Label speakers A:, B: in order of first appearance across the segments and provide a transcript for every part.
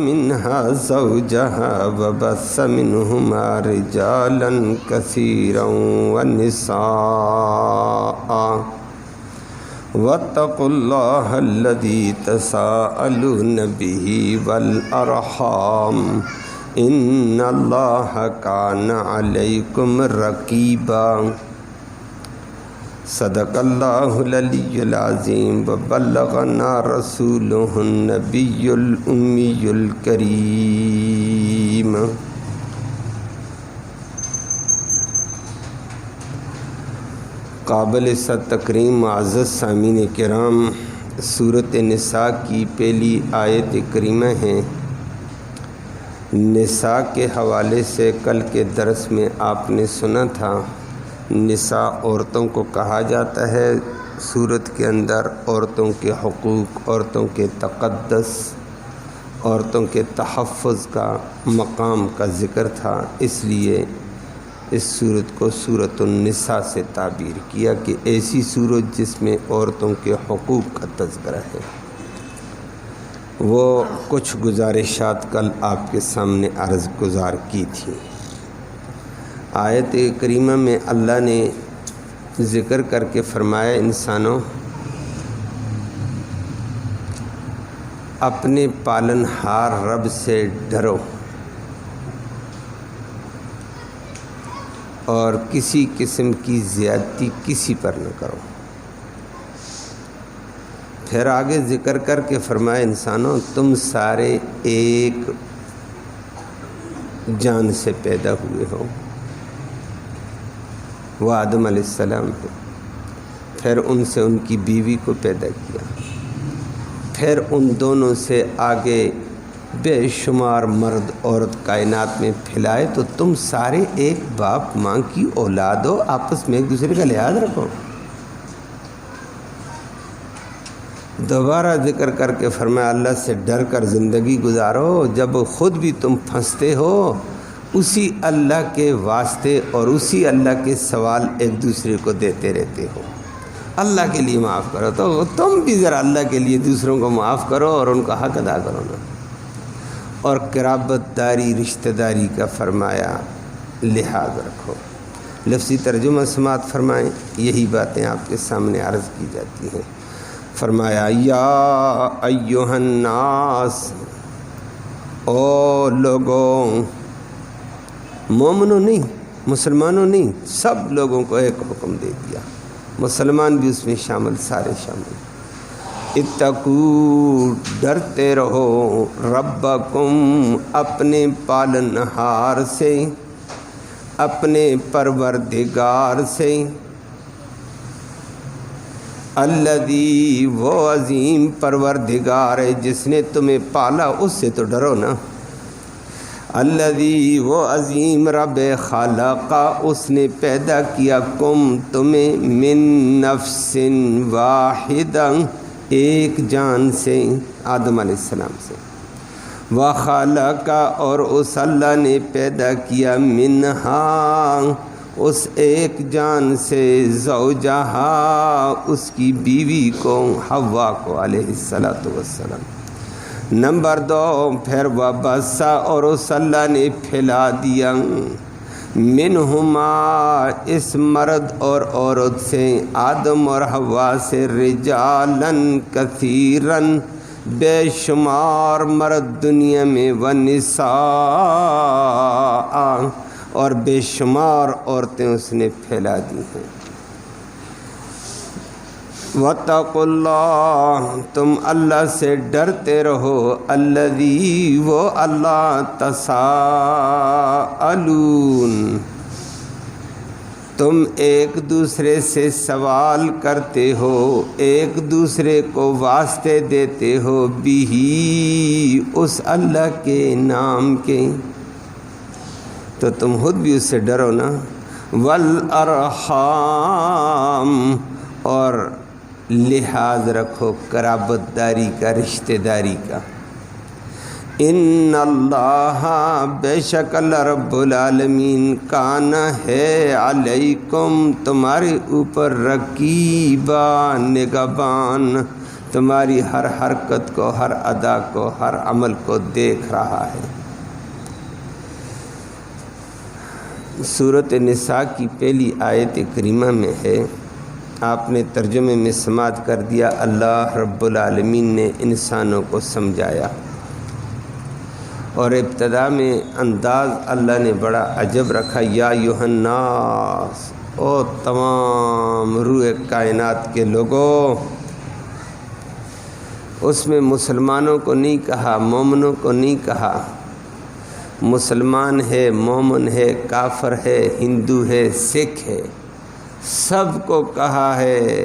A: منها زوجها وبث منهما رجالا كثيرا ونساء واتقوا الله الذي تساءلون به والأرحام ان اللہ کان علیکم رقیبا صدق اللہ العلی العظیم وبلغنا رسولہ النبی الامی الکریم۔ قابل تکریم معزز سامعین کرام، سورۃ نساء کی پہلی آیت کریمہ ہیں۔ نساء کے حوالے سے کل کے درس میں آپ نے سنا تھا، نساء عورتوں کو کہا جاتا ہے۔ سورت کے اندر عورتوں کے حقوق، عورتوں کے تقدس، عورتوں کے تحفظ کا مقام کا ذکر تھا، اس لیے اس سورت کو سورۃ النساء سے تعبیر کیا کہ ایسی سورت جس میں عورتوں کے حقوق کا تذکرہ ہے۔ وہ کچھ گزارشات کل آپ کے سامنے عرض گزار کی تھی۔ آیت کریمہ میں اللہ نے ذکر کر کے فرمایا، انسانوں اپنے پالنہار رب سے ڈرو اور کسی قسم کی زیادتی کسی پر نہ کرو۔ پھر آگے ذکر کر کے فرمایا، انسانوں تم سارے ایک جان سے پیدا ہوئے ہو، وہ آدم علیہ السلام ہے، پھر ان سے ان کی بیوی کو پیدا کیا، پھر ان دونوں سے آگے بے شمار مرد عورت کائنات میں پھیلائے، تو تم سارے ایک باپ ماں کی اولاد ہو، آپس میں ایک دوسرے کا لحاظ رکھو۔ دوبارہ ذکر کر کے فرمایا، اللہ سے ڈر کر زندگی گزارو، جب خود بھی تم پھنستے ہو اسی اللہ کے واسطے اور اسی اللہ کے سوال ایک دوسرے کو دیتے رہتے ہو۔ اللہ کے لیے معاف کرو، تو تم بھی ذرا اللہ کے لیے دوسروں کو معاف کرو اور ان کا حق ادا کرو نا۔ اور قرابت داری، رشتہ داری کا فرمایا لحاظ رکھو۔ لفظی ترجمہ سماعت فرمائیں، یہی باتیں آپ کے سامنے عرض کی جاتی ہیں۔ فرمایا، یا ایھا الناس، او لوگوں، مومنوں نہیں، مسلمانوں نہیں، سب لوگوں کو ایک حکم دے دیا، مسلمان بھی اس میں شامل، سارے شامل۔ اتقوا، ڈرتے رہو، ربکم، اپنے پالنہار سے، اپنے پروردگار سے، الذی، وہ عظیم پروردگار ہے جس نے تمہیں پالا، اس سے تو ڈرو نا۔ الذی، وہ عظیم رب خلق، اس نے پیدا کیا، کم، تمہیں، من نفس واحدہ، ایک جان سے، آدم علیہ السلام سے، وخلق، اور اس اللہ نے پیدا کیا، منہا، اس ایک جان سے، زوجہا، اس کی بیوی کو، حوا کو علیہ السلام۔ نمبر 2، پھر وبثا، اور اس اللہ نے پھیلا دیا، منہما، اس مرد اور عورت سے، آدم اور حوا سے، رجالن کثیرن، بے شمار مرد دنیا میں، ونساء، اور بے شمار عورتیں اس نے پھیلا دی ہیں۔ واتقوا اللہ، تم اللہ سے ڈرتے رہو، الذی، وہ اللہ، تساءلون، تم ایک دوسرے سے سوال کرتے ہو، ایک دوسرے کو واسطے دیتے ہو، بہی، اس اللہ کے نام کے، تو تم خود بھی اس سے ڈرو نا۔ والارحام، اور لحاظ رکھو قرابت داری کا، رشتہ داری کا۔ ان اللہ، بے شک اللہ رب العالمین، کان، ہے، علیکم، تمہارے اوپر، رقیبا، نگہبان، تمہاری ہر حرکت کو، ہر ادا کو، ہر عمل کو دیکھ رہا ہے۔ سورۃ نساء کی پہلی آیت کریمہ میں ہے، آپ نے ترجمے میں سماعت کر دیا، اللہ رب العالمین نے انسانوں کو سمجھایا، اور ابتدا میں انداز اللہ نے بڑا عجب رکھا، یا ایھا الناس، او تمام روح کائنات کے لوگوں۔ اس میں مسلمانوں کو نہیں کہا، مومنوں کو نہیں کہا، مسلمان ہے، مومن ہے، کافر ہے، ہندو ہے، سکھ ہے، سب کو کہا ہے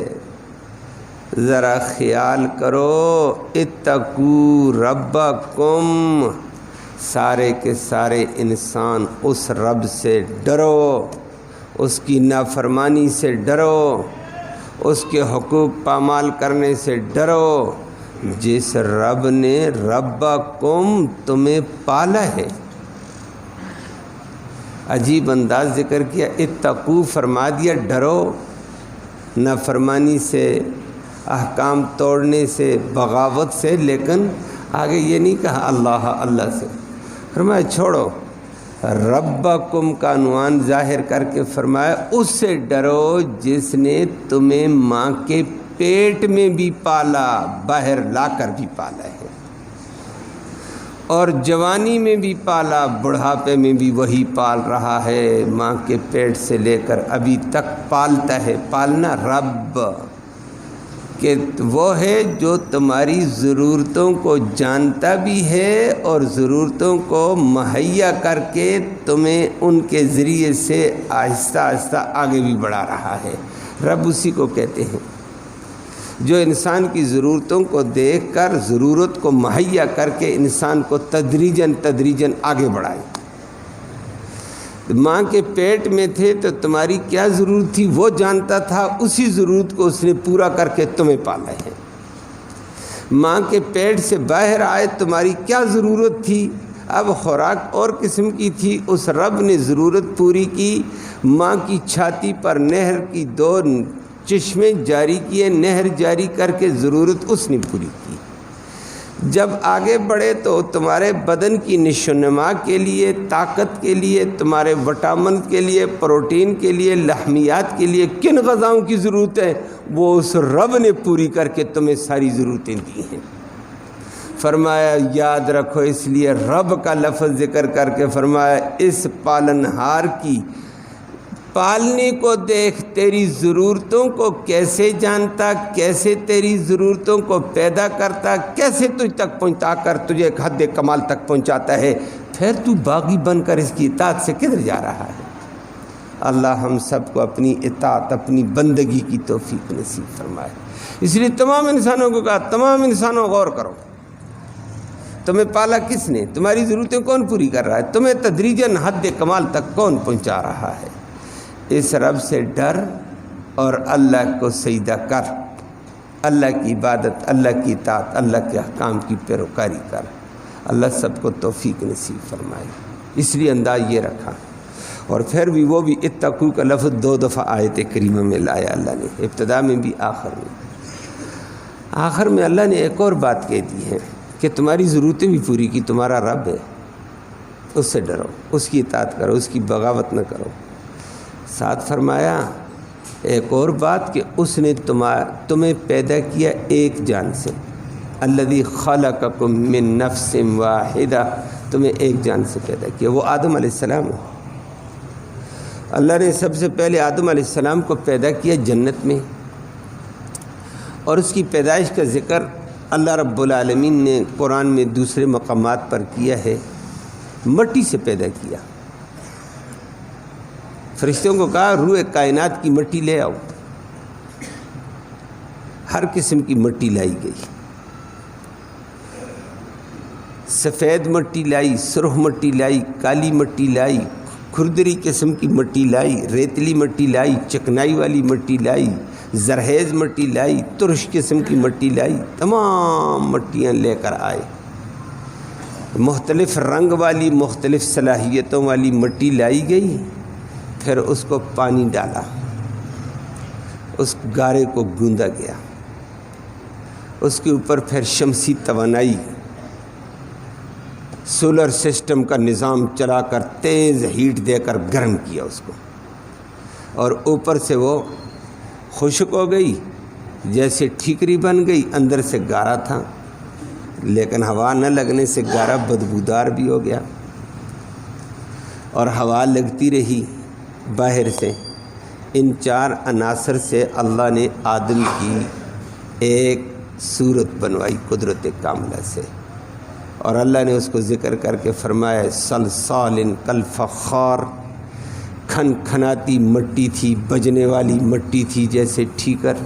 A: ذرا خیال کرو، اتقوا ربکم، سارے کے سارے انسان اس رب سے ڈرو، اس کی نافرمانی سے ڈرو، اس کے حقوق پامال کرنے سے ڈرو، جس رب نے ربکم تمہیں پالا ہے۔ عجیب انداز ذکر کیا، اتقوا فرما دیا، ڈرو نافرمانی سے، احکام توڑنے سے، بغاوت سے، لیکن آگے یہ نہیں کہا اللہ سے، فرمایا چھوڑو، ربکم کا عنوان ظاہر کر کے فرمایا اس سے ڈرو جس نے تمہیں ماں کے پیٹ میں بھی پالا، باہر لا کر بھی پالا ہے، اور جوانی میں بھی پالا، بڑھاپے میں بھی وہی پال رہا ہے، ماں کے پیٹ سے لے کر ابھی تک پالتا ہے۔ پالنا رب کہ وہ ہے جو تمہاری ضرورتوں کو جانتا بھی ہے اور ضرورتوں کو مہیا کر کے تمہیں ان کے ذریعے سے آہستہ آہستہ آگے بھی بڑھا رہا ہے۔ رب اسی کو کہتے ہیں جو انسان کی ضرورتوں کو دیکھ کر ضرورت کو مہیا کر کے انسان کو تدریجاً آگے بڑھائے۔ ماں کے پیٹ میں تھے تو تمہاری کیا ضرورت تھی وہ جانتا تھا، اسی ضرورت کو اس نے پورا کر کے تمہیں پالا ہے۔ ماں کے پیٹ سے باہر آئے تمہاری کیا ضرورت تھی، اب خوراک اور قسم کی تھی، اس رب نے ضرورت پوری کی، ماں کی چھاتی پر نہر کی 2 چشمے جاری کیے، نہر جاری کر کے ضرورت اس نے پوری کی۔ جب آگے بڑھے تو تمہارے بدن کی نشو و نما کے لیے، طاقت کے لیے، تمہارے وٹامن کے لیے، پروٹین کے لیے، لحمیات کے لیے کن غذاؤں کی ضرورت ہے وہ اس رب نے پوری کر کے تمہیں ساری ضرورتیں دی ہیں۔ فرمایا یاد رکھو، اس لیے رب کا لفظ ذکر کر کے فرمایا اس پالنہار کی پالنے کو دیکھ، تیری ضرورتوں کو کیسے جانتا، کیسے تیری ضرورتوں کو پیدا کرتا، کیسے تجھ تک پہنچا کر تجھے ایک حد کمال تک پہنچاتا ہے، پھر تو باغی بن کر اس کی اطاعت سے کدھر جا رہا ہے۔ اللہ ہم سب کو اپنی اطاعت، اپنی بندگی کی توفیق نصیب فرمائے۔ اس لیے تمام انسانوں کو کہا، تمام انسانوں غور کرو، تمہیں پالا کس نے، تمہاری ضرورتیں کون پوری کر رہا ہے، تمہیں تدریجاً حد کمال تک کون پہنچا رہا ہے۔ اس رب سے ڈر اور اللہ کو سجدہ کر، اللہ کی عبادت، اللہ کی اطاعت، اللہ کے احکام کی پیروکاری کر۔ اللہ سب کو توفیق نصیب فرمائے۔ اس لیے انداز یہ رکھا، اور پھر بھی وہ بھی اتقوا کا لفظ 2 دفعہ آیت کریمہ میں لایا اللہ نے، ابتدا میں بھی آخر میں۔ آخر میں اللہ نے ایک اور بات کہہ دی ہے کہ تمہاری ضرورتیں بھی پوری کی، تمہارا رب ہے، اس سے ڈرو، اس کی اطاعت کرو، اس کی بغاوت نہ کرو۔ ساتھ فرمایا ایک اور بات کہ اس نے تمہیں پیدا کیا ایک جان سے، الذی خلقکم من نفس واحدہ، تمہیں ایک جان سے پیدا کیا، وہ آدم علیہ السلام ہے۔ اللہ نے سب سے پہلے آدم علیہ السلام کو پیدا کیا جنت میں، اور اس کی پیدائش کا ذکر اللہ رب العالمین نے قرآن میں دوسرے مقامات پر کیا ہے۔ مٹی سے پیدا کیا، فرشتوں کو کہا روح کائنات کی مٹی لے آؤ، ہر قسم کی مٹی لائی گئی، سفید مٹی لائی، سرخ مٹی لائی، کالی مٹی لائی، کھردری قسم کی مٹی لائی، ریتلی مٹی لائی، چکنائی والی مٹی لائی، زرہیز مٹی لائی، ترش قسم کی مٹی لائی، تمام مٹیاں لے کر آئے، مختلف رنگ والی، مختلف صلاحیتوں والی مٹی لائی گئی، پھر اس کو پانی ڈالا، اس گارے کو گوندا گیا، اس کے اوپر پھر شمسی توانائی سولر سسٹم کا نظام چلا کر تیز ہیٹ دے کر گرم کیا اس کو، اور اوپر سے وہ خشک ہو گئی جیسے ٹھیکری بن گئی، اندر سے گارا تھا، لیکن ہوا نہ لگنے سے گارا بدبودار بھی ہو گیا، اور ہوا لگتی رہی باہر سے۔ ان 4 عناصر سے اللہ نے آدم کی ایک صورت بنوائی قدرت کاملہ سے، اور اللہ نے اس کو ذکر کر کے فرمایا صلصال کالفخار، کھن کھناتی مٹی تھی، بجنے والی مٹی تھی جیسے ٹھیکر،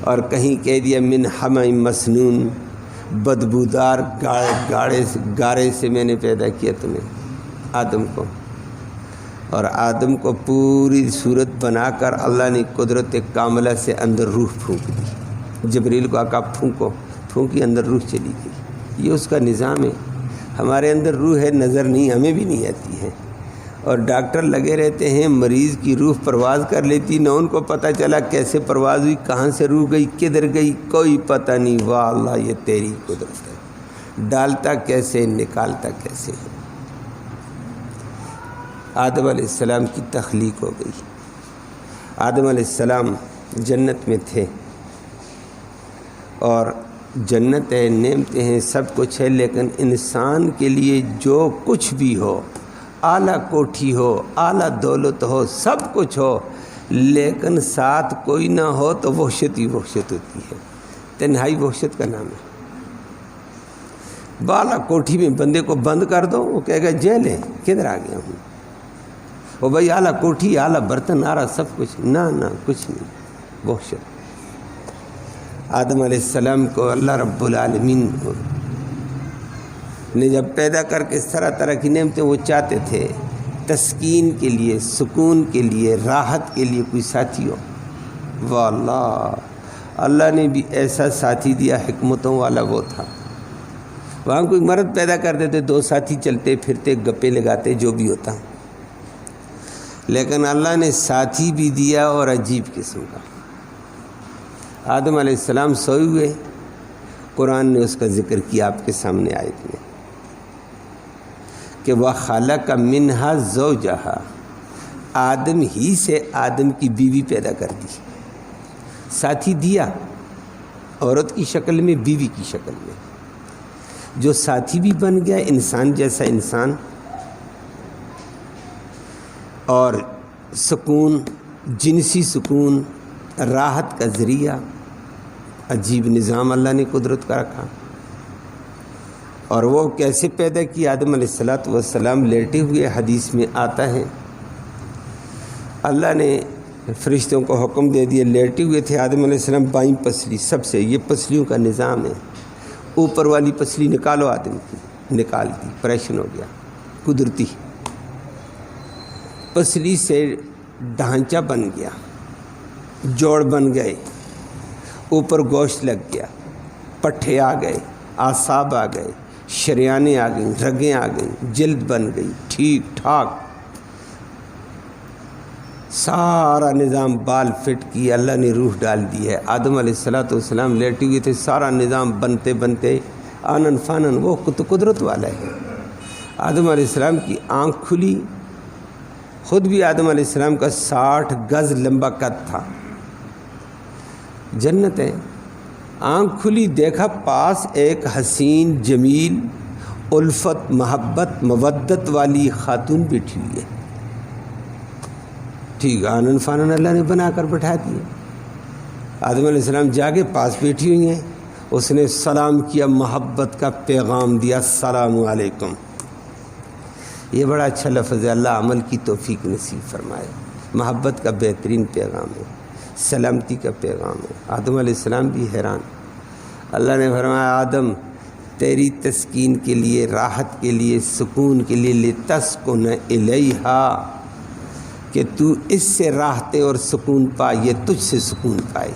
A: اور کہیں کہہ دیا من حمأ مسنون، بدبودار گارے سے میں نے پیدا کیا تمہیں آدم کو، اور آدم کو پوری صورت بنا کر اللہ نے قدرت کاملہ سے اندر روح پھونک دی۔ جبریل کو کہا پھونکی، اندر روح چلی گئی۔ یہ اس کا نظام ہے۔ ہمارے اندر روح ہے، نظر نہیں، ہمیں بھی نہیں آتی ہے، اور ڈاکٹر لگے رہتے ہیں، مریض کی روح پرواز کر لیتی، نہ ان کو پتہ چلا کیسے پرواز ہوئی، کہاں سے روح گئی، کدھر گئی، کوئی پتہ نہیں۔ واہ اللہ، یہ تیری قدرت ہے، ڈالتا کیسے، نکالتا کیسے۔ آدم علیہ السلام کی تخلیق ہو گئی۔ آدم علیہ السلام جنت میں تھے، اور جنت ہے، نعمتیں ہیں، سب کچھ ہے، لیکن انسان کے لیے جو کچھ بھی ہو، اعلیٰ کوٹھی ہو، اعلیٰ دولت ہو، سب کچھ ہو، لیکن ساتھ کوئی نہ ہو تو وحشت ہی وحشت ہوتی ہے۔ تنہائی وحشت کا نام ہے۔ بالا کوٹھی میں بندے کو بند کر دو، وہ کہے گا جیل ہے، کدھر آ گیا ہوں؟ وہ بھائی اعلیٰ کوٹھی، اعلیٰ برتن، آ رہا سب کچھ، نہ کچھ نہیں، وحشت۔ آدم علیہ السلام کو اللہ رب العالمین نے جب پیدا کر کے اس طرح کی نعمتیں، وہ چاہتے تھے تسکین کے لیے، سکون کے لیے، راحت کے لیے کوئی ساتھی ہو۔ واللہ اللہ نے بھی ایسا ساتھی دیا، حکمتوں والا وہ تھا۔ وہاں کوئی مرد پیدا کر دیتے، 2 ساتھی چلتے پھرتے، گپے لگاتے، جو بھی ہوتا، لیکن اللہ نے ساتھی بھی دیا، اور عجیب قسم کا۔ آدم علیہ السلام سوئے ہوئے، قرآن نے اس کا ذکر کیا آپ کے سامنے آیت میں کہ وَخَلَقَ مِنْهَا زَوْجَهَا، آدم ہی سے آدم کی بیوی پیدا کر دی، ساتھی دیا، عورت کی شکل میں، بیوی کی شکل میں، جو ساتھی بھی بن گیا، انسان جیسا انسان، اور سکون، جنسی سکون، راحت کا ذریعہ۔ عجیب نظام اللہ نے قدرت کا رکھا۔ اور وہ کیسے پیدا کی؟ آدم علیہ السلام لیٹے ہوئے، حدیث میں آتا ہے اللہ نے فرشتوں کو حکم دے دیا، لیٹے ہوئے تھے آدم علیہ السلام، بائیں پسلی سب سے، یہ پسلیوں کا نظام ہے، اوپر والی پسلی نکالو، آدم کی نکال دی، پریشن ہو گیا، قدرتی پسلی سے ڈھانچہ بن گیا، جوڑ بن گئے، اوپر گوشت لگ گیا، پٹھے آ گئے، اعصاب آ گئے، شریانیں آ گئیں، رگیں آ گئیں، جلد بن گئی، ٹھیک ٹھاک سارا نظام، بال فٹ کی، اللہ نے روح ڈال دی ہے۔ آدم علیہ السلام لیٹے ہوئے تھے، سارا نظام بنتے بنتے آنن فانن، وہ تو قدرت والا ہے۔ آدم علیہ السلام کی آنکھ کھلی، خود بھی آدم علیہ السلام کا 60 گز لمبا قد تھا، جنت ہے۔ آنکھ کھلی، دیکھا پاس ایک حسین جمیل الفت محبت مودت والی خاتون بیٹھی ہوئی ہے، ٹھیک، آنن فانن اللہ نے بنا کر بٹھا دیا۔ آدم علیہ السلام جاگے، پاس بیٹھی ہوئی ہیں، اس نے سلام کیا، محبت کا پیغام دیا، السلام علیکم۔ یہ بڑا اچھا لفظ ہے، اللہ عمل کی توفیق نصیب فرمائے۔ محبت کا بہترین پیغام ہے، سلامتی کا پیغام ہے۔ آدم علیہ السلام بھی حیران۔ اللہ نے فرمایا آدم تیری تسکین کے لیے، راحت کے لیے، سکون کے لیے، لتسکن الیہا، کہ تو اس سے راحتیں اور سکون پائے، یہ تجھ سے سکون پائے،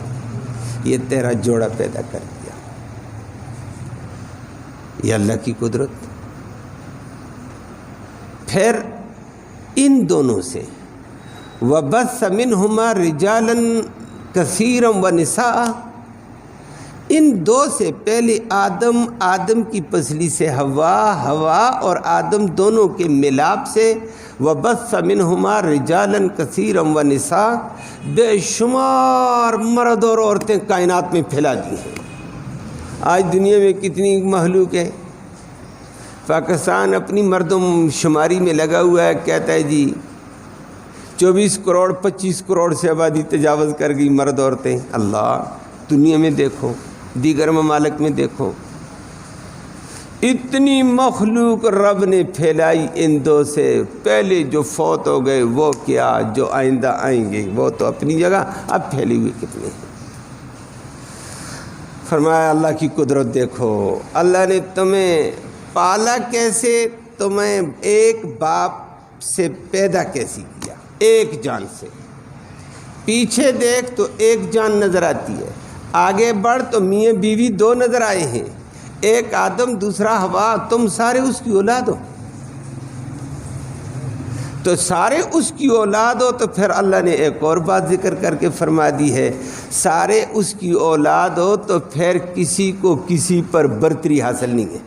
A: یہ تیرا جوڑا پیدا کر دیا۔ یہ اللہ کی قدرت۔ پھر ان دونوں سے وَبَثَّ مِنْهُمَا رِجَالًا كَثِيرًا وَنِسَاءً، ان دو سے پہلے آدم، آدم کی پسلی سے ہوا، ہوا اور آدم دونوں کے ملاپ سے وَبَثَّ مِنْهُمَا رِجَالًا كَثِيرًا وَنِسَاءً، بے شمار مرد اور عورتیں کائنات میں پھیلا دی ہیں۔ آج دنیا میں کتنی مخلوق ہے۔ پاکستان اپنی مردم شماری میں لگا ہوا ہے، کہتا ہے جی 24 کروڑ 25 کروڑ سے آبادی تجاوز کر گئی، مرد عورتیں۔ اللہ، دنیا میں دیکھو، دیگر ممالک میں دیکھو، اتنی مخلوق رب نے پھیلائی ان دو سے۔ پہلے جو فوت ہو گئے وہ کیا، جو آئندہ آئیں گے وہ تو اپنی جگہ، اب پھیلی ہوئی کتنے ہیں۔ فرمایا اللہ کی قدرت دیکھو، اللہ نے تمہیں پالا کیسے، تمہیں ایک باپ سے پیدا کیسی کیا، ایک جان سے۔ پیچھے دیکھ تو ایک جان نظر آتی ہے، آگے بڑھ تو میاں بیوی دو نظر آئے ہیں، ایک آدم دوسرا ہوا، تم سارے اس کی اولاد ہو۔ تو سارے اس کی اولاد ہو تو پھر اللہ نے ایک اور بات ذکر کر کے فرما دی ہے، سارے اس کی اولاد ہو تو پھر کسی کو کسی پر برتری حاصل نہیں ہے،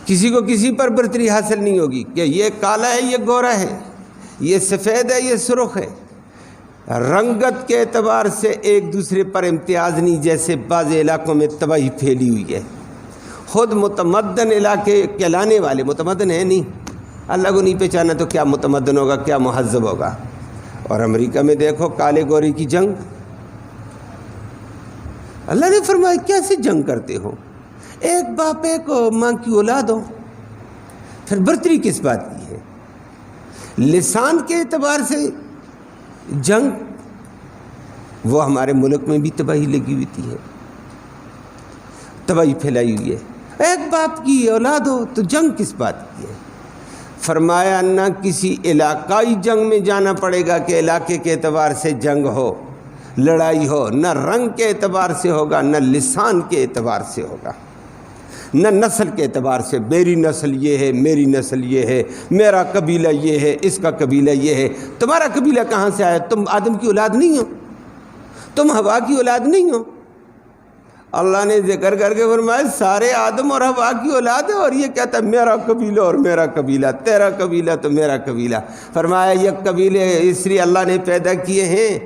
A: کسی کو کسی پر برتری حاصل نہیں ہوگی کہ یہ کالا ہے یہ گورا ہے، یہ سفید ہے یہ سرخ ہے۔ رنگت کے اعتبار سے ایک دوسرے پر امتیاز نہیں، جیسے بعض علاقوں میں تباہی پھیلی ہوئی ہے۔ خود متمدن علاقے کہلانے والے متمدن ہیں نہیں، اللہ کو نہیں پہچانا تو کیا متمدن ہوگا، کیا مہذب ہوگا۔ اور امریکہ میں دیکھو کالے گورے کی جنگ، اللہ نے فرمایا کیسے جنگ کرتے ہو، ایک باپ ایک ماں کی اولاد ہو، پھر برتری کس بات کی ہے۔ لسان کے اعتبار سے جنگ، وہ ہمارے ملک میں بھی تباہی لگی ہوئی ہے، تباہی پھیلائی ہوئی ہے۔ ایک باپ کی اولاد ہو تو جنگ کس بات کی ہے۔ فرمایا نہ کسی علاقائی جنگ میں جانا پڑے گا کہ علاقے کے اعتبار سے جنگ ہو، لڑائی ہو، نہ رنگ کے اعتبار سے ہوگا، نہ لسان کے اعتبار سے ہوگا، نہ نسل کے اعتبار سے۔ میری نسل یہ ہے، میری نسل یہ ہے، میرا قبیلہ یہ ہے، اس کا قبیلہ یہ ہے۔ تمہارا قبیلہ کہاں سے آیا؟ تم آدم کی اولاد نہیں ہو، تم ہوا کی اولاد نہیں ہو۔ اللہ نے ذکر کر کے فرمایا سارے آدم اور ہوا کی اولاد ہے، اور یہ کہتا ہے میرا قبیلہ اور میرا قبیلہ، تیرا قبیلہ تو میرا قبیلہ۔ فرمایا یہ قبیلے اس لیے اللہ نے پیدا کیے ہیں،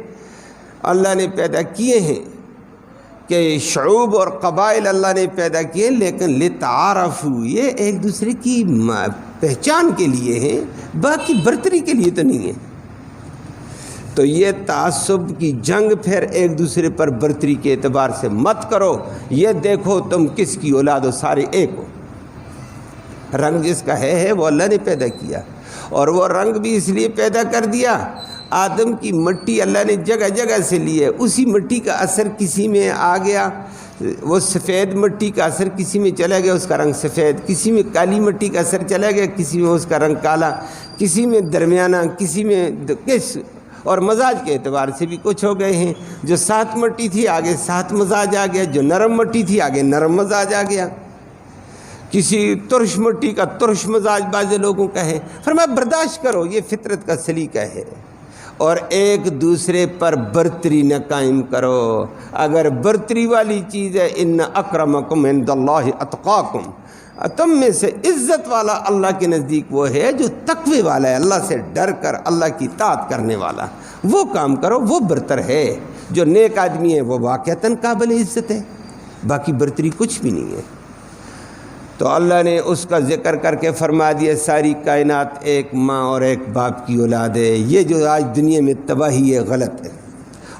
A: اللہ نے پیدا کیے ہیں کہ شعوب اور قبائل اللہ نے پیدا کیے، لیکن لتعارفوا، یہ ایک دوسرے کی پہچان کے لیے ہیں، باقی برتری کے لیے تو نہیں ہے۔ تو یہ تعصب کی جنگ پھر ایک دوسرے پر برتری کے اعتبار سے مت کرو، یہ دیکھو تم کس کی اولاد ہو، سارے ایک ہو۔ رنگ جس کا ہے وہ اللہ نے پیدا کیا، اور وہ رنگ بھی اس لیے پیدا کر دیا، آدم کی مٹی اللہ نے جگہ جگہ سے لی ہے، اسی مٹی کا اثر کسی میں آ گیا، وہ سفید مٹی کا اثر کسی میں چلا گیا، اس کا رنگ سفید، کسی میں کالی مٹی کا اثر چلا گیا، کسی میں اس کا رنگ کالا، کسی میں درمیانہ، کسی میں کس، اور مزاج کے اعتبار سے بھی کچھ ہو گئے ہیں۔ جو سات مٹی تھی آگے سات مزاج آ گیا، جو نرم مٹی تھی آگے نرم مزاج آ گیا، کسی ترش مٹی کا ترش مزاج بعض لوگوں کا ہے۔ فرمایا برداشت کرو، یہ فطرت کا سلیقہ ہے، اور ایک دوسرے پر برتری نہ قائم کرو۔ اگر برتری والی چیز ہے، ان اکرمکم عند اللہ اتقاکم، تم میں سے عزت والا اللہ کے نزدیک وہ ہے جو تقوی والا ہے، اللہ سے ڈر کر اللہ کی اطاعت کرنے والا، وہ کام کرو، وہ برتر ہے۔ جو نیک آدمی ہے وہ واقعتاً قابل عزت ہے، باقی برتری کچھ بھی نہیں ہے۔ تو اللہ نے اس کا ذکر کر کے فرما دیا ساری کائنات ایک ماں اور ایک باپ کی اولاد ہے۔ یہ جو آج دنیا میں تباہی ہے غلط ہے،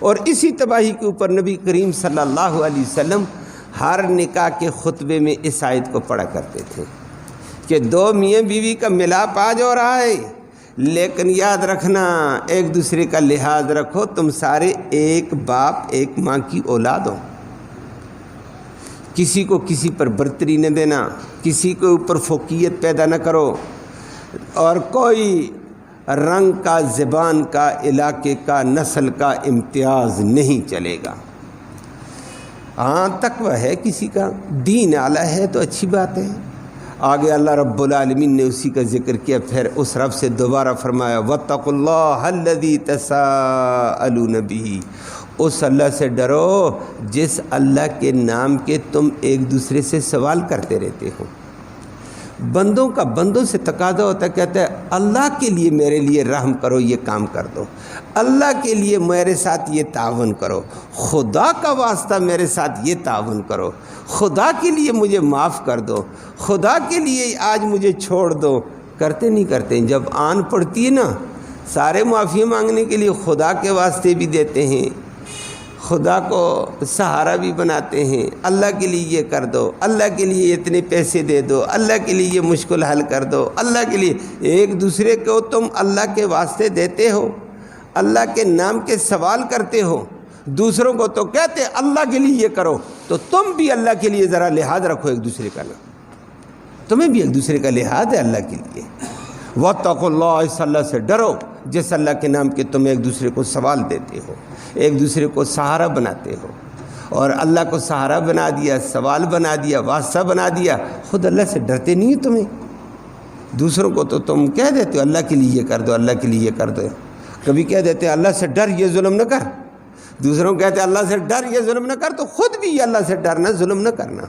A: اور اسی تباہی کے اوپر نبی کریم صلی اللہ علیہ وسلم ہر نکاح کے خطبے میں اس آیت کو پڑھا کرتے تھے کہ دو میاں بیوی کا ملاپ آج ہو رہا ہے، لیکن یاد رکھنا ایک دوسرے کا لحاظ رکھو، تم سارے ایک باپ ایک ماں کی اولاد ہو۔ کسی کو کسی پر برتری نہ دینا، کسی کے اوپر فوقیت پیدا نہ کرو، اور کوئی رنگ کا، زبان کا، علاقے کا، نسل کا امتیاز نہیں چلے گا۔ ہاں تقوی ہے کسی کا، دین اعلیٰ ہے تو اچھی بات ہے۔ آگے اللہ رب العالمین نے اسی کا ذکر کیا، پھر اس رب سے دوبارہ فرمایا وَاتَّقُوا اللَّهَ الَّذِي تَسَاءَلُونَ بِهِ، اس اللہ سے ڈرو جس اللہ کے نام کے تم ایک دوسرے سے سوال کرتے رہتے ہو۔ بندوں کا بندوں سے تقاضا ہوتا ہے، کہتا ہے اللہ کے لیے میرے لیے رحم کرو، یہ کام کر دو، اللہ کے لیے میرے ساتھ یہ تعاون کرو، خدا کا واسطہ میرے ساتھ یہ تعاون کرو، خدا کے لیے مجھے معاف کر دو، خدا کے لیے آج مجھے چھوڑ دو۔ کرتے نہیں کرتے، جب آن پڑتی ہے نا سارے معافی مانگنے کے لیے خدا کے واسطے بھی دیتے ہیں، خدا کو سہارا بھی بناتے ہیں، اللہ کے لیے یہ کر دو، اللہ کے لیے اتنے پیسے دے دو، اللہ کے لیے یہ مشکل حل کر دو، اللہ کے لیے۔ ایک دوسرے کو تم اللہ کے واسطے دیتے ہو، اللہ کے نام کے سوال کرتے ہو، دوسروں کو تو کہتے اللہ کے لیے یہ کرو، تو تم بھی اللہ کے لیے ذرا لحاظ رکھو ایک دوسرے کا نا، تمہیں بھی ایک دوسرے کا لحاظ ہے اللہ کے لیے۔ واتقوا اللہ، اس اللہ سے ڈرو جس اللہ کے نام کے تم ایک دوسرے کو سوال دیتے ہو، ایک دوسرے کو سہارا بناتے ہو، اور اللہ کو سہارا بنا دیا، سوال بنا دیا، واسطہ بنا دیا، خود اللہ سے ڈرتے نہیں ہو تمہیں؟ دوسروں کو تو تم کہہ دیتے ہو اللہ کے لیے یہ کر دو، اللہ کے لیے یہ کر دو، کبھی کہہ دیتے اللہ سے ڈر یہ ظلم نہ کر، دوسروں کہتے اللہ سے ڈر یہ ظلم نہ کر، تو خود بھی اللہ سے ڈرنا ظلم نہ کرنا۔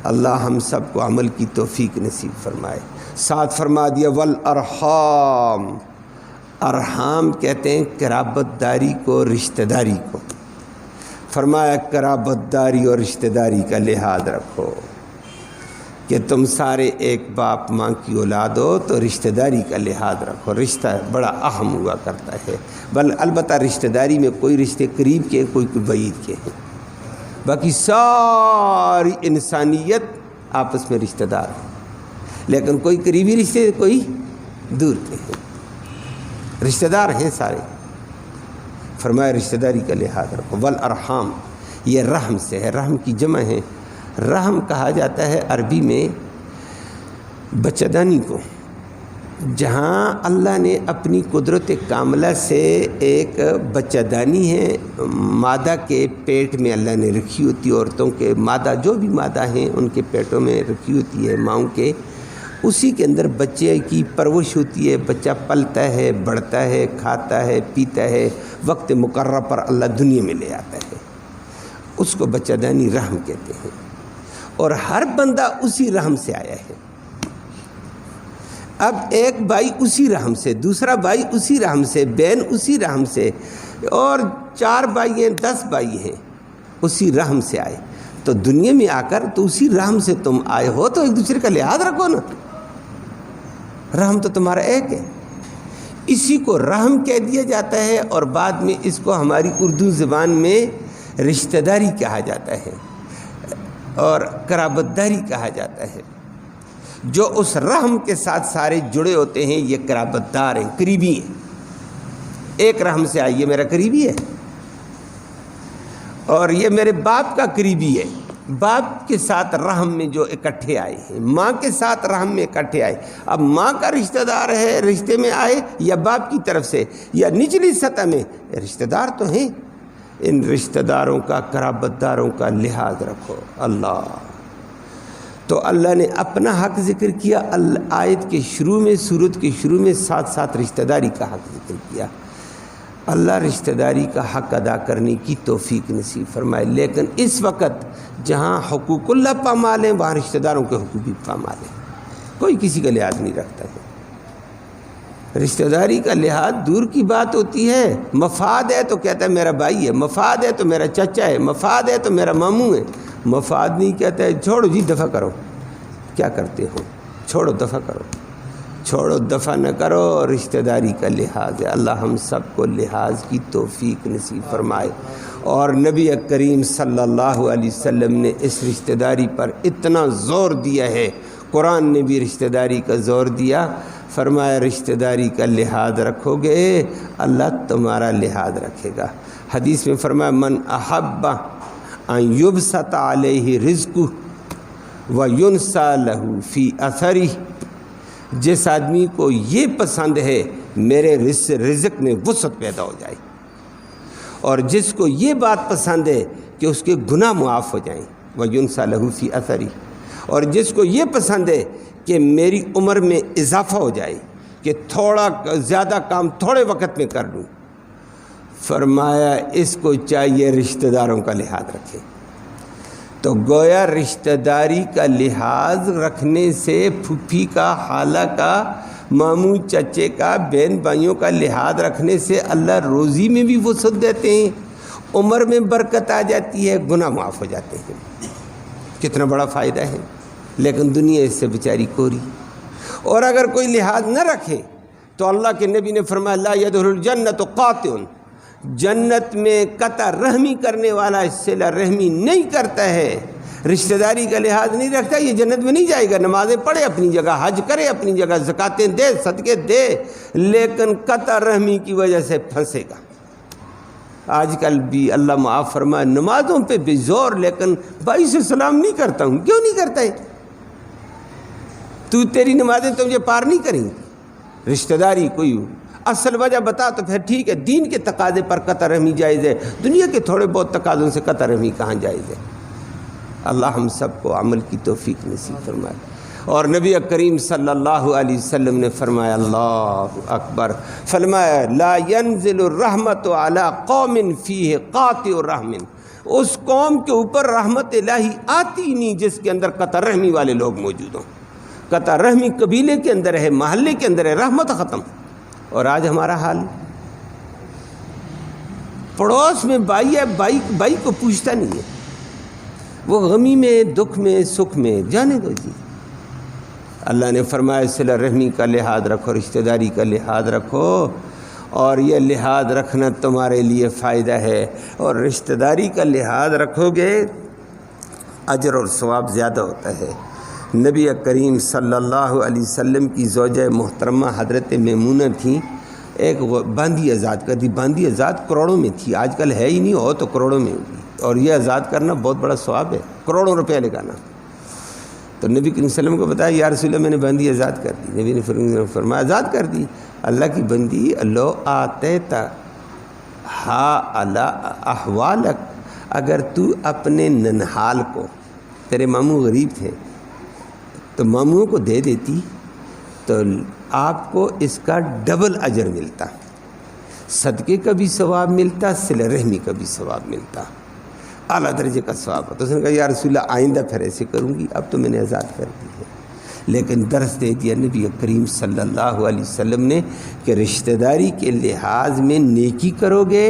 A: اللہ ہم سب کو عمل کی توفیق نصیب فرمائے۔ ساتھ فرما دیا والارحام، ارحام کہتے ہیں قرابت داری کو، رشتہ داری کو، فرمایا قرابت داری اور رشتہ داری کا لحاظ رکھو کہ تم سارے ایک باپ ماں کی اولاد ہو، تو رشتہ داری کا لحاظ رکھو۔ رشتہ بڑا اہم ہوا کرتا ہے، البتہ رشتہ داری میں کوئی رشتے قریب کے کوئی بعید کے ہیں، باقی ساری انسانیت آپس میں رشتہ دار ہے، لیکن کوئی قریبی رشتے کوئی دور کے ہیں، رشتہ دار ہیں سارے۔ فرمایا رشتہ داری کا لحاظ رکھو۔ والارحام، یہ رحم سے ہے، رحم کی جمع ہے، رحم کہا جاتا ہے عربی میں بچہ دانی کو، جہاں اللہ نے اپنی قدرت کاملہ سے ایک بچہ دانی ہے مادہ کے پیٹ میں اللہ نے رکھی ہوتی ہے، عورتوں کے مادہ جو بھی مادہ ہیں ان کے پیٹوں میں رکھی ہوتی ہے ماؤں کے، اسی کے اندر بچے کی پرورش ہوتی ہے، بچہ پلتا ہے، بڑھتا ہے، کھاتا ہے، پیتا ہے، وقت مقررہ پر اللہ دنیا میں لے آتا ہے، اس کو بچہ دانی رحم کہتے ہیں، اور ہر بندہ اسی رحم سے آیا ہے۔ اب ایک بھائی اسی رحم سے، دوسرا بھائی اسی رحم سے، بہن اسی رحم سے، اور 4 بھائی ہیں، 10 بھائی ہیں، اسی رحم سے آئے، تو دنیا میں آ کر تو اسی رحم سے تم آئے ہو، تو ایک دوسرے کا لحاظ رکھو نا، رحم تو تمہارا ایک ہے، اسی کو رحم کہہ دیا جاتا ہے، اور بعد میں اس کو ہماری اردو زبان میں رشتہ داری کہا جاتا ہے اور قرابت داری کہا جاتا ہے۔ جو اس رحم کے ساتھ سارے جڑے ہوتے ہیں یہ قرابت دار ہیں، قریبی ہیں، ایک رحم سے آئی، یہ میرا قریبی ہے، اور یہ میرے باپ کا قریبی ہے، باپ کے ساتھ رحم میں جو اکٹھے آئے ہیں، ماں کے ساتھ رحم میں اکٹھے آئے۔ اب ماں کا رشتہ دار ہے، رشتے میں آئے، یا باپ کی طرف سے، یا نچلی سطح میں، رشتہ دار تو ہیں، ان رشتہ داروں کا، قرابت داروں کا لحاظ رکھو۔ اللہ تو اللہ نے اپنا حق ذکر کیا آیت کے شروع میں، سورت کے شروع میں، ساتھ ساتھ رشتہ داری کا حق ذکر کیا۔ اللہ رشتہ داری کا حق ادا کرنے کی توفیق نصیب فرمائے، لیکن اس وقت جہاں حقوق اللہ پامال ہیں وہاں رشتہ داروں کے حقوق بھی پامال ہیں، کوئی کسی کا لحاظ نہیں رکھتا ہے۔ رشتہ داری کا لحاظ دور کی بات ہوتی ہے، مفاد ہے تو کہتا ہے میرا بھائی ہے، مفاد ہے تو میرا چچا ہے، مفاد ہے تو میرا ماموں ہے، مفاد نہیں کہتا ہے چھوڑو جی دفع کرو، کیا کرتے ہو، چھوڑو دفع کرو، چھوڑو دفع نہ کرو، رشتہ داری کا لحاظ ہے۔ اللہ ہم سب کو لحاظ کی توفیق نصیب فرمائے، اور نبی کریم صلی اللہ علیہ وسلم نے اس رشتہ داری پر اتنا زور دیا ہے، قرآن نے بھی رشتہ داری کا زور دیا، فرمایا رشتہ داری کا لحاظ رکھو گے اللہ تمہارا لحاظ رکھے گا۔ حدیث میں فرمایا من احب ان یبسط علیہ رزقہ وینسیٰ لہ فی اثرہ، جس آدمی کو یہ پسند ہے میرے رزق میں وسعت پیدا ہو جائے، اور جس کو یہ بات پسند ہے کہ اس کے گناہ معاف ہو جائیں، وینسیٰ لہ فی اثرہ، اور جس کو یہ پسند ہے کہ میری عمر میں اضافہ ہو جائے، کہ تھوڑا زیادہ کام تھوڑے وقت میں کر لوں، فرمایا اس کو چاہیے رشتہ داروں کا لحاظ رکھے۔ تو گویا رشتہ داری کا لحاظ رکھنے سے، پھوپھی کا، خالہ کا، ماموں چچے کا، بہن بھائیوں کا لحاظ رکھنے سے اللہ روزی میں بھی وسعت دیتے ہیں، عمر میں برکت آ جاتی ہے، گناہ معاف ہو جاتے ہیں۔ کتنا بڑا فائدہ ہے، لیکن دنیا اس سے بیچاری کوری۔ اور اگر کوئی لحاظ نہ رکھے تو اللہ کے نبی نے فرمایا لا يدخل الجنت قاطع، جنت میں قطع رحمی کرنے والا صلہ رحمی نہیں کرتا ہے، رشتہ داری کا لحاظ نہیں رکھتا، یہ جنت میں نہیں جائے گا۔ نمازیں پڑھے اپنی جگہ، حج کرے اپنی جگہ، زکاتیں دے، صدقے دے، لیکن قطع رحمی کی وجہ سے پھنسے گا۔ آج کل بھی اللہ معاف فرمائے نمازوں پہ بھی زور، لیکن بھائی سے سلام نہیں کرتا ہوں۔ کیوں نہیں کرتا ہے؟ تیری نمازیں تو مجھے پار نہیں کریں گی۔ رشتہ داری کوئی اصل وجہ بتا تو پھر ٹھیک ہے، دین کے تقاضے پر قطع رحمی جائز ہے، دنیا کے تھوڑے بہت تقاضوں سے قطع رحمی کہاں جائز ہے؟ اللہ ہم سب کو عمل کی توفیق نصیب فرمائے۔ اور نبی کریم صلی اللہ علیہ وسلم نے فرمایا، اللہ اکبر، فرمایا لا ينزل الرحمت علی قوم فیہ قاطع رحم، اس قوم کے اوپر رحمت الہی آتی نہیں جس کے اندر قطع رحمی والے لوگ موجود ہوں۔ قطع رحمی قبیلے کے اندر ہے، محلے کے اندر ہے، رحمت ختم۔ اور آج ہمارا حال، پڑوس میں بھائی ہے، بھائی کو پوچھتا نہیں ہے، وہ غمی میں، دکھ میں، سکھ میں، جانے دو جی۔ اللہ نے فرمایا صلہ رحمی کا لحاظ رکھو، رشتہ داری کا لحاظ رکھو، اور یہ لحاظ رکھنا تمہارے لیے فائدہ ہے، اور رشتہ داری کا لحاظ رکھو گے اجر اور ثواب زیادہ ہوتا ہے۔ نبی کریم صلی اللہ علیہ وسلم کی زوجہ محترمہ حضرت میمونہ تھیں، ایک باندھی آزاد کر دی۔ باندھی آزاد کروڑوں میں تھی، آج کل ہے ہی نہیں، ہو تو کروڑوں میں ہوگی، اور یہ آزاد کرنا بہت بڑا ثواب ہے، کروڑوں روپے لگانا۔ تو نبی کریم صلی اللہ علیہ وسلم کو بتایا یا رسول اللہ میں نے باندھی آزاد کر دی۔ نبی نے فرمایا آزاد کر دی؟ اللہ کی بندی، لو آتیتا ہا علی احوالک، اگر تو اپنے ننہال کو، تیرے ماموں غریب تھے تو ماموں کو دے دیتی تو آپ کو اس کا ڈبل اجر ملتا، صدقے کا بھی ثواب ملتا، صلہ رحمی کا بھی ثواب ملتا، اعلیٰ درجے کا ثواب ہوتا۔ اس نے کہا یا رسول اللہ آئندہ پھر ایسے کروں گی، اب تو میں نے آزاد کر دی ہے۔ لیکن درس دے دیا نبی کریم صلی اللہ علیہ وسلم نے کہ رشتہ داری کے لحاظ میں نیکی کرو گے،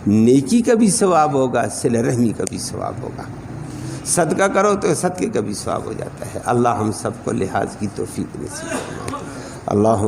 A: نیکی کا بھی ثواب ہوگا، صلہ رحمی کا بھی ثواب ہوگا، صدقہ کرو تو صدقے کا بھی ثواب ہو جاتا ہے۔ اللہ ہم سب کو لحاظ کی توفیق نصیب فرمائے۔ اللہ